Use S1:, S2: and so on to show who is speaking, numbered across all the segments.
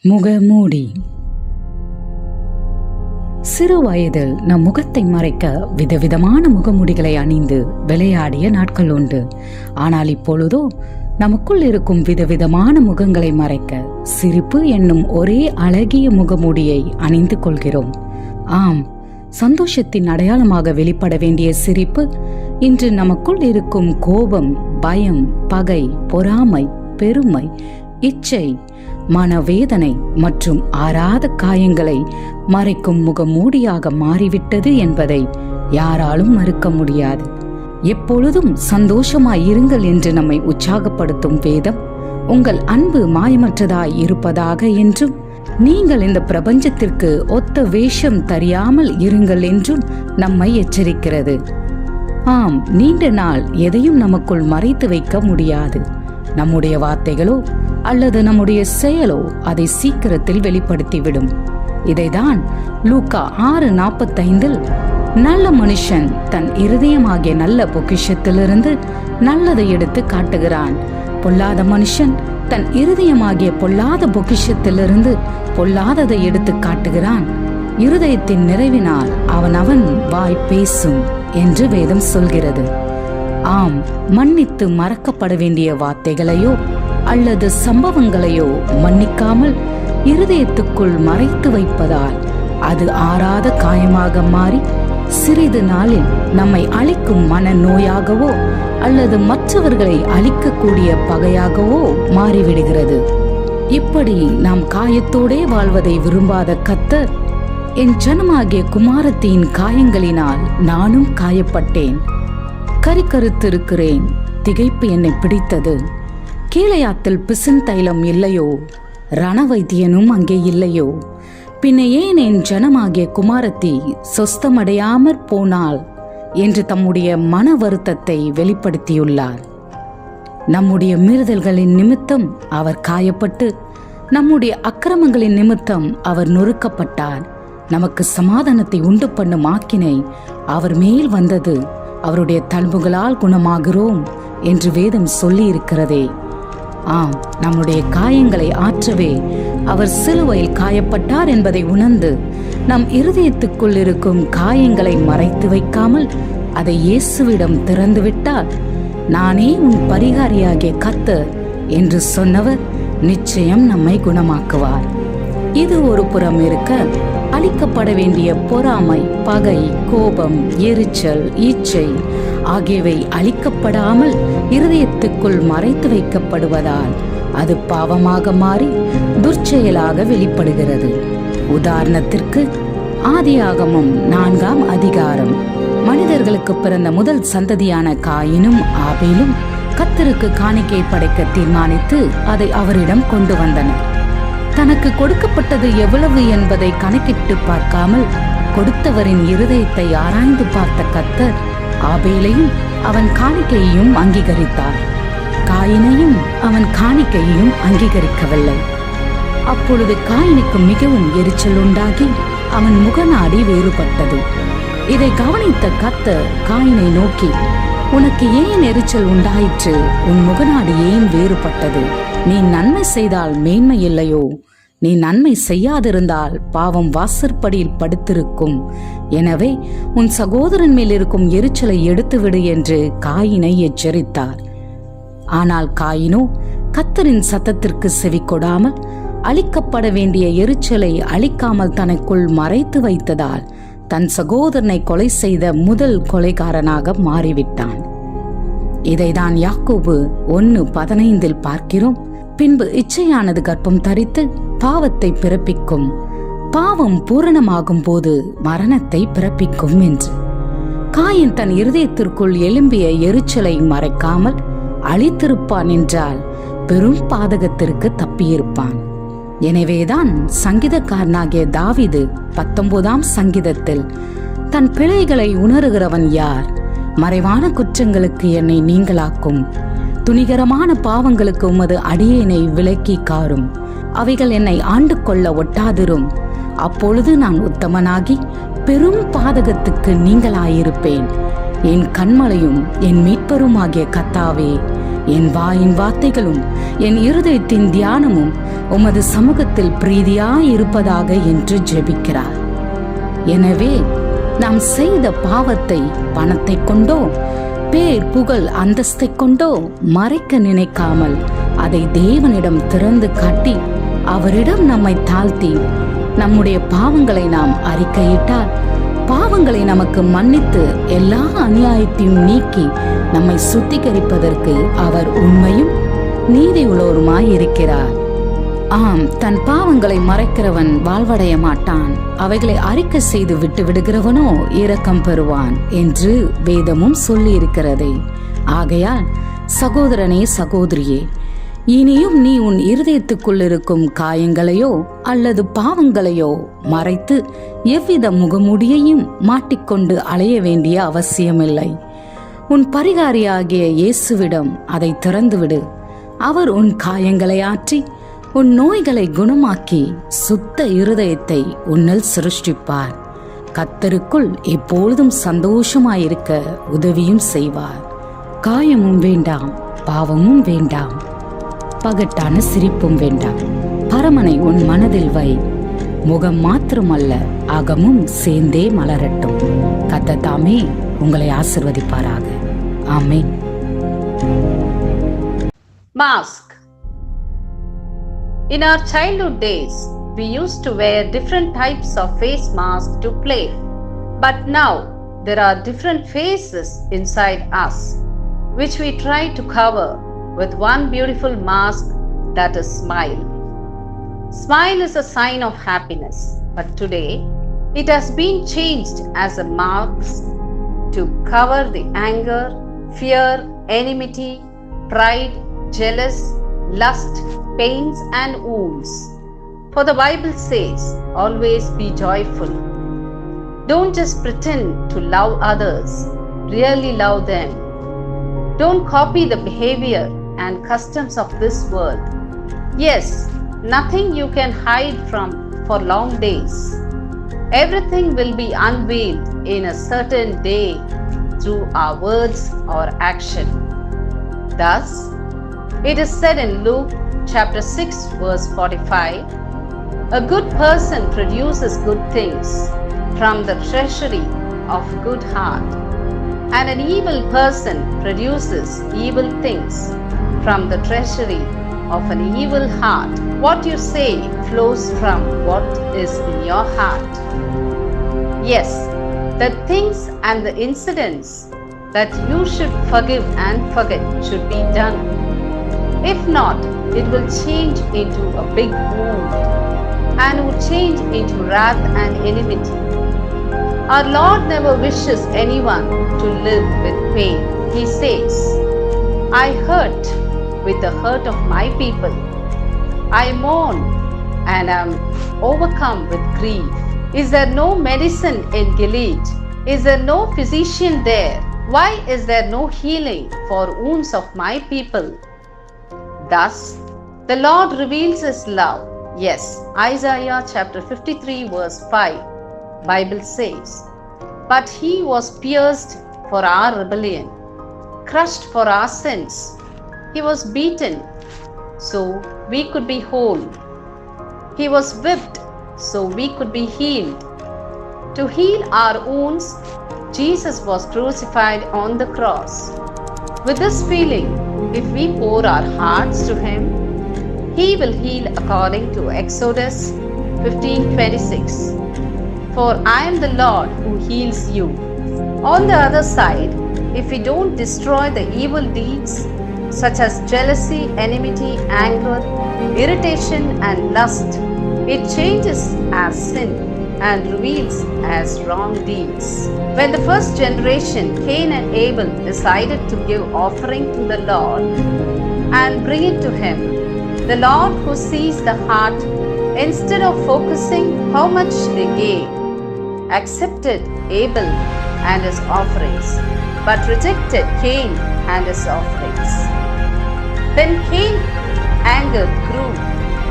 S1: முகமூடி. சிறு வயதில் நம் முகத்தை மறைக்க விதவிதமான முகமூடிகளை அணிந்து விளையாடிய நாட்கள் உண்டு. ஆனால் இப்பொழுதோ நமக்குள் இருக்கும் விதவிதமான முகங்களை மறைக்க சிரிப்பு என்னும் ஒரே அழகிய முகமூடியை அணிந்து கொள்கிறோம். ஆம், சந்தோஷத்தின் அடையாளமாக வெளிப்பட வேண்டிய சிரிப்பு இன்று நமக்குள் இருக்கும் கோபம், பயம், பகை, பொறாமை, பெருமை, இச்சை, மனவேதனை மற்றும் ஆறாத காயங்களை மறைக்கும் முகமூடியாக மாறிவிட்டது என்பதை யாராலும் மறுக்க முடியாது. எப்பொழுதும் சந்தோஷமாய் இருங்கள் என்று நம்மை உற்சாகப்படுத்தும் வேதம், உங்கள் அன்பு மாயமற்றதாய் இருப்பதாக என்றும், நீங்கள் இந்த பிரபஞ்சத்திற்கு ஒத்த வேஷம் தெரியாமல் இருங்கள் என்றும் நம்மை எச்சரிக்கிறது. ஆம், நீண்ட நாள் எதையும் நமக்குள் மறைத்து வைக்க முடியாது. நம்முடைய வார்த்தைகளோ அல்லது நம்முடைய செயலோ அதை சீக்கிரத்தில் வெளிப்படுத்திவிடும். இதைதான் லூக்கா 6:45 நல்ல மனுஷன் தன் இருதயமாகிய நல்ல பொக்கிஷத்திலிருந்து நல்லதை எடுத்து காட்டுகிறான், பொல்லாத மனுஷன் தன் இருதயமாகிய பொல்லாத பொக்கிஷத்திலிருந்து பொல்லாததை எடுத்து காட்டுகிறான், இருதயத்தின் நிறைவினால் அவன் வாய் பேசும் என்று வேதம் சொல்கிறது. ஆம், மன்னித்து மறக்கப்பட வேண்டிய வார்த்தைகளையோ அல்லது சம்பவங்களையோ மன்னிக்காமல் இருதயத்துக்குள் மறைத்து வைப்பதால் அது ஆறாத காயமாக மாறி சிறிது நாளில் நம்மை அழிக்கும் மனநோயாகவோ அல்லது மற்றவர்களை அழிக்கக்கூடிய பகையாகவோ மாறிவிடுகிறது. இப்படி நாம் காயத்தோடே வாழ்வதை விரும்பாத கர்த்தர், என் ஜனமாகிய குமாரத்தின் காயங்களினால் நானும் காயப்பட்டேன், கரிக்கருத்திருக்கிறேன், திகைப்பு என்னை பிடித்தது, கீழையாத்தில் பிசின் தைலம் இல்லையோ, ரணவைத்தியனும் அங்கே இல்லையோ, பின்ன ஏன் என் ஜனமாகிய குமாரத்தி சொஸ்தமடையாமற் போனாள் என்று தம்முடைய மன வருத்தத்தை வெளிப்படுத்தியுள்ளார். நம்முடைய மீறுதல்களின் நிமித்தம் அவர் காயப்பட்டு, நம்முடைய அக்கிரமங்களின் நிமித்தம் அவர் நொறுக்கப்பட்டார். நமக்கு சமாதானத்தை உண்டு பண்ணும் ஆக்கினை அவர் மேல் வந்தது, அவருடைய தழும்புகளால் குணமாகிறோம் என்று வேதம் சொல்லி இருக்கிறதே. ஆம், நம்முடைய காயங்களை ஆற்றவே அவர் சிலுவையில் காயப்பட்டார் என்பதை உணர்ந்து நம் இருதயத்துக்குள் இருக்கும் காயங்களை மறைத்து வைக்காமல் அதை இயேசுவிடம் திறந்துவிட்டால், நானே உன் பரிகாரியாகிய கர்த்தர் என்று சொன்னவர் நிச்சயம் நம்மை குணமாக்குவார். இது ஒரு புறம் இருக்க, அழிக்கப்பட வேண்டிய பொறாமை, பகை, கோபம், எரிச்சல், இச்சை ஆகியவை அழிக்கப்படாமல் இருதயத்துக்குள் மறைத்து வைக்கப்படுவதால் அது பாவமாக மாறி துர்ச்செயலாக வெளிப்படுகிறது. உதாரணத்திற்கு, ஆதியாகமம் 4ஆம் அதிகாரம், மனிதர்களுக்கு பிறந்த முதல் சந்ததியான காயினும் ஆபேலும் கர்த்தருக்கு காணிக்கை படைக்க தீர்மானித்து அதை அவரிடம் கொண்டு வந்தனர். தனக்கு கொடுக்கப்பட்டது எவ்வளவு என்பதை கணக்கிட்டு பார்க்காமல் கொடுத்தவரின் இருதயத்தை ஆராய்ந்து பார்த்த கர்த்தர் ஆபேலையும் அவன் காணிக்கையையும் அங்கீகரித்தார், காயினையும் அவன் காணிக்கையையும் அங்கீகரிக்கவில்லை. அப்பொழுது காயினுக்கு மிகவும் எரிச்சல் உண்டாகி அவன் முகநாடி வேறுபட்டது. இதை கவனித்த கர்த்தர் காயினை நோக்கி, உனக்கு ஏன் எரிச்சல் உண்டாயிற்று? உன் முகநாடி ஏன் வேறுபட்டது? நீ நன்மை செய்தால் மேன்மை இல்லையோ? நீ நன்மை செய்யாதிருந்தால் பாவம் வாசற்படியில் படுத்திருக்கும். எனவே உன் சகோதரன் மேல் இருக்கும் எரிச்சலை எடுத்துவிடு என்று காயினை எச்சரித்தார். ஆனால் காயினோ கர்த்தரின் சத்தத்திற்கு செவி கொடாமல் அழிக்கப்பட வேண்டிய எரிச்சலை அழிக்காமல் தனக்குள் மறைத்து வைத்ததால் தன் சகோதரனை கொலை செய்த முதல் கொலைகாரனாக மாறிவிட்டான். இதைதான் யாக்கோபு 1:15 பார்க்கிறோம். பின்பு இச்சையானது கர்ப்பம் தரித்து பாவத்தை பிறப்பிக்கும், பாவம் பூரணமாகும் போது மரணத்தை பிறப்பிக்கும் என்று. காயின் தன் இருதயத்திற்குள் எழும்பிய எரிச்சலை மறைக்காமல் அழித்திருப்பான் என்றால் பெரும் பாதகத்திற்கு தப்பியிருப்பான். எனவேதான் சங்கீதக்காரனாகிய தாவீது 19ஆம் சங்கீதத்தில், தன் பிழைகளை உணர்கிறவன் யார்? மறைவான குற்றங்களுக்கு என்னை நீங்களாக்கும், துணிகரமான பாவங்களுக்கு உமது அடியேனை விலக்கி காரும், அவைகள் என்னை ஆண்டு கொள்ள ஒட்டாதிரும். அப்பொழுது நான் உத்தமனாகி பெரும் பாதகத்துக்கு நீங்களாயிருப்பேன். என் கண்மலையும் என் மீட்பருமாகிய கர்த்தாவே, என் வாயின் வார்த்தைகளும் என் இருதயத்தின் தியானமும் உமது சமூகத்தில் பிரீதியாயிருப்பதாக என்று ஜெபிக்கிறார். எனவே நாம் செய்த பாவத்தை பணத்தை கொண்டோ பேர் புகழ் அந்தஸ்தை கொண்டோ மறைக்க நினைக்காமல் அதை தேவனிடம் திறந்து காட்டி அவரிடம் நம்மை தாழ்த்தி நம்முடைய பாவங்களை நாம் அறிக்கையிட்டால் பாவங்களை நமக்கு மன்னித்து எல்லா அநியாயத்தையும் நீக்கி நம்மை சுத்திகரிப்பதற்கு அவர் உண்மையும் நீதியுள்ளோருமாய் இருக்கிறார். ஆம், தன் பாவங்களை மறைக்கிறவன் வாழ்வடைய மாட்டான், அவைகளை அறிக்கை செய்து விட்டு விடுகிறவனோ இரக்கம் பெறுவான் என்று வேதமும் சொல்லி இருக்கிறதே. ஆகையால் சகோதரனே சகோதரியே, இனியும் நீ உன் இருதயத்துக்குள் இருக்கும் காயங்களையோ அல்லது பாவங்களையோ மறைத்து எவ்வித முகமூடியையும் மாட்டிக்கொண்டு அலைய வேண்டிய அவசியமில்லை. உன் பரிகாரியாகிய இயேசுவிடம் அதை திறந்துவிடு. அவர் உன் காயங்களை ஆற்றி உன் நோய்களை குணமாக்கி சுத்த இருதயத்தை உன்னில் சிருஷ்டிப்பார். கர்த்தருக்குள் எப்பொழுதும் சந்தோஷமாயிருக்க உதவியும் செய்வார். காயமும் வேண்டாம், பாவமும் வேண்டாம், பகட்டான சிரிப்பும் வேண்டாம். பரமனை உன் மனதில் வை. முகம் மாத்திரமல்ல, அகமும் சேர்ந்தே மலரட்டும். கர்த்தர் தாமே உங்களை ஆசிர்வதிப்பாராக. ஆமென்.
S2: Mask. In our childhood days, we used to wear different types of face masks to play. But now, there are different faces inside us, which we try to cover with one beautiful mask, that is smile. Smile is a sign of happiness, but today, it has been changed as a mask to cover the anger, fear, enmity, pride, jealous, lust, pains and wounds. For the Bible says, always be joyful. Don't just pretend to love others, really love them. Don't copy the behavior and customs of this world. Yes, nothing you can hide from for long days. Everything will be unveiled in a certain day through our words or action. Thus, it is said in Luke chapter 6 verse 45, a good person produces good things from the treasury of good heart, and an evil person produces evil things from the treasury of an evil heart. What you say flows from what is in your heart. Yes, the things and the incidents that you should forgive and forget should be done. If not, it will change into a big wound and would change into wrath and enmity. Our Lord never wishes anyone to live with pain. He says, I hurt with the hurt of my people. I mourn and am overcome with grief. Is there no medicine in Gilead? Is there no physician there? Why is there no healing for wounds of my people? Thus, the Lord reveals His love. Yes, Isaiah chapter 53 verse 5, Bible says, but He was pierced for our rebellion, crushed for our sins. He was beaten, so we could be whole. He was whipped, so we could be healed. To heal our wounds, Jesus was crucified on the cross. With this feeling, if we pour our hearts to Him, He will heal according to Exodus 15:26. For I am the Lord who heals you. On the other side, if we don't destroy the evil deeds such as jealousy, enmity, anger, irritation and lust, it changes as sin and reveals as wrong deeds. When the first generation, Cain and Abel, decided to give offering to the Lord and bring it to Him, the Lord who sees the heart, instead of focusing how much they gave, accepted Abel and his offerings, but rejected Cain and his offerings. Then Cain's anger grew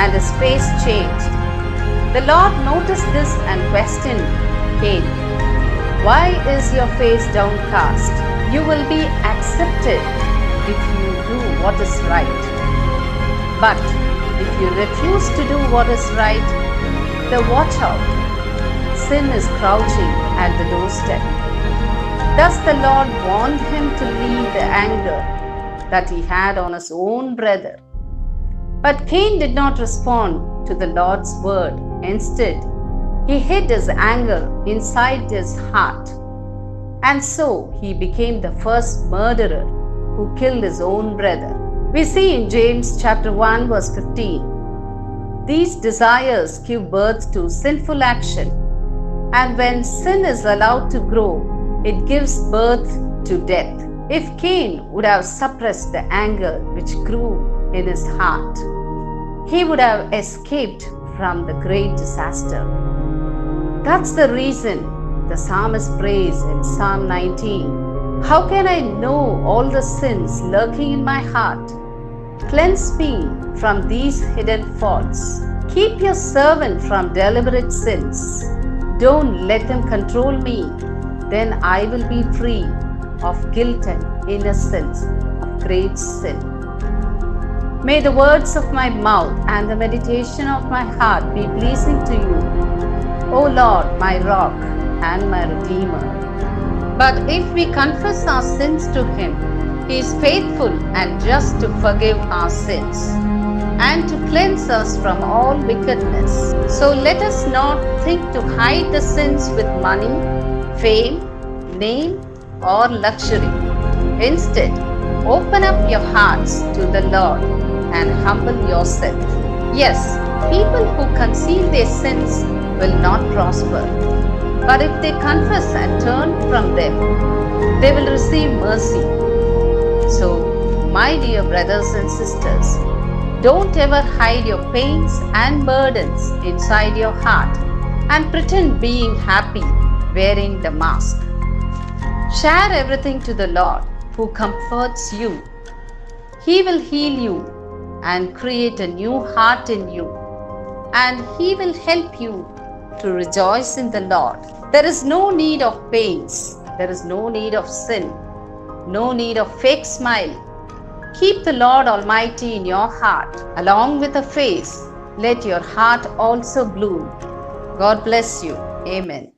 S2: and his face changed. The Lord noticed this and questioned Cain, why is your face downcast? You will be accepted if you do what is right. But if you refuse to do what is right, then watch out. Sin is crouching at the doorstep. Thus the Lord warned him to leave the anger that he had on his own brother. But Cain did not respond to the Lord's word. Instead, he hid his anger inside his heart. And so he became the first murderer who killed his own brother. We see in James chapter 1 verse 15, these desires give birth to sinful action. And when sin is allowed to grow, it gives birth to death. If Cain would have suppressed the anger which grew in his heart, he would have escaped from the great disaster. That's the reason the psalmist prays in Psalm 19, how can I know all the sins lurking in my heart? Cleanse me from these hidden faults. Keep your servant from deliberate sins. Don't let them control me. Then I will be free of guilt and innocence of great sin. May the words of my mouth and the meditation of my heart be pleasing to you, O Lord, my rock and my redeemer. But if we confess our sins to him, he is faithful and just to forgive our sins and to cleanse us from all wickedness. So let us not think to hide the sins with money, fame, name, or luxury. Instead, open up your hearts to the Lord and humble yourself. Yes, people who conceal their sins will not prosper. But if they confess and turn from them, they will receive mercy. So, my dear brothers and sisters, don't ever hide your pains and burdens inside your heart and pretend being happy wearing the mask. Share everything to the Lord who comforts you. He will heal you and create a new heart in you, and He will help you to rejoice in the Lord. There is no need of pains. There is no need of sin. No need of fake smile. Keep the Lord Almighty in your heart. Along with a face, let your heart also bloom. God bless you. Amen.